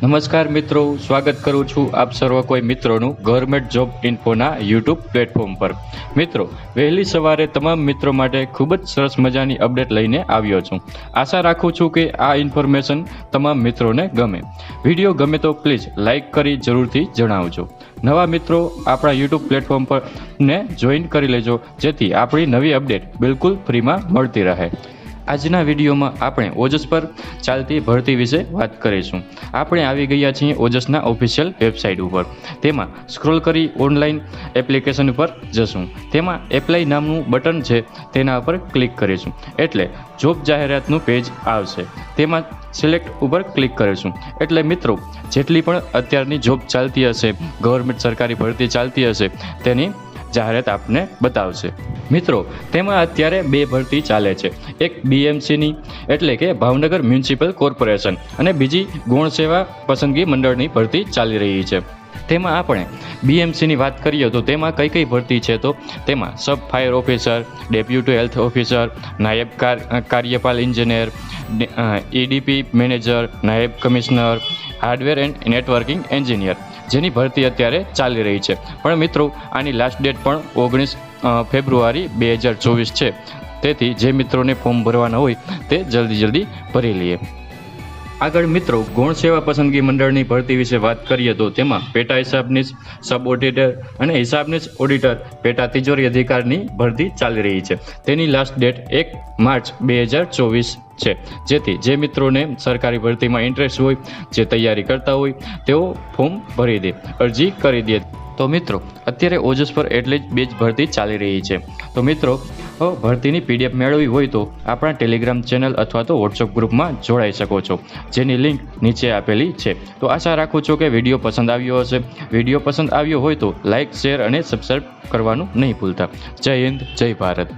નમસ્કાર મિત્રો, સ્વાગત કરું છું આપ સર્વ કોઈ મિત્રોનું ગવર્મેન્ટ જોબ ઇન્ફોના યુટ્યુબ પ્લેટફોર્મ પર। મિત્રો, વહેલી સવારે તમામ મિત્રો માટે ખૂબ જ સરસ મજાની અપડેટ લઈને આવ્યો છું। આશા રાખું છું કે આ ઇન્ફોર્મેશન તમામ મિત્રોને ગમે। વિડીયો ગમે તો પ્લીઝ લાઇક કરી જરૂરથી જણાવજો। નવા મિત્રો આપણા યુટ્યુબ પ્લેટફોર્મ પર ને જોઈન કરી લેજો, જેથી આપણી નવી અપડેટ બિલકુલ ફ્રીમાં મળતી રહે। આજના વિડીયોમાં આપણે ઓજસ પર ચાલતી ભરતી વિશે વાત કરીશું। આપણે આવી ગયા છીએ ઓજસના ઓફિશિયલ વેબસાઇટ ઉપર। તેમાં સ્ક્રોલ કરી ઓનલાઈન એપ્લિકેશન ઉપર જશું। તેમાં એપ્લાય નામનું બટન છે, તેના પર ક્લિક કરીશું એટલે જોબ જાહેરાતનું પેજ આવશે। તેમાં સિલેક્ટ ઉપર ક્લિક કરીશું એટલે મિત્રો જેટલી પણ અત્યારની જોબ ચાલતી હશે, ગવર્મેન્ટ સરકારી ભરતી ચાલતી હશે, તેની જાહેરાત આપને બતાવશે। મિત્રો, તેમાં અત્યારે બે ભરતી ચાલે છે। એક બીએમસીની એટલે કે ભાવનગર મ્યુનિસિપલ કોર્પોરેશન અને બીજી ગૌણ સેવા પસંદગી મંડળની ભરતી ચાલી રહી છે। તેમાં આપણે બીએમસીની વાત કરીએ તો તેમાં કઈ ભરતી છે તો તેમાં સબ fire officer, deputy health officer, નાયબ કાર્યપાલ એન્જિનિયર, ઈડીપી મેનેજર, નાયબ commissioner, hardware and networking engineer જેની ભરતી અત્યારે ચાલી રહી છે। પણ મિત્રો, આની લાસ્ટ ડેટ પણ 19 ફેબ્રુઆરી 2024 છે। તેથી જે મિત્રોને ફોર્મ ભરવાના હોય તે જલ્દી ભરી લઈએ। આગળ મિત્રો, ગૌણ સેવા પસંદગી મંડળની ભરતી વિશે વાત કરીએ તો તેમાં પેટા હિસાબનીશ, સબ ઓડિટર અને હિસાબનીશ ઓડિટર પેટા તિજોરી અધિકારની ભરતી ચાલી રહી છે। તેની લાસ્ટ ડેટ 1 માર્ચ 2024 છે। જેથી જે મિત્રોને સરકારી ભરતીમાં ઇન્ટરેસ્ટ હોય, જે તૈયારી કરતા હોય, તેઓ ફોર્મ ભરી દે, અરજી કરી દે। તો મિત્રો, અત્યારે ઓજસ પર એટલી જ બે જ ભરતી ચાલી રહી છે। તો મિત્રો, ભરતીની પીડીએફ મેળવવી હોય તો આપણા ટેલિગ્રામ ચેનલ અથવા તો વોટ્સઅપ ગ્રુપમાં જોડાઈ શકો છો, જેની લિંક નીચે આપેલી છે। તો આશા રાખું છું કે વિડીયો પસંદ આવ્યો હશે। વિડીયો પસંદ આવ્યો હોય તો લાઇક, શેર અને સબસ્ક્રાઈબ કરવાનું નહીં ભૂલતા। જય હિન્દ, જય ભારત।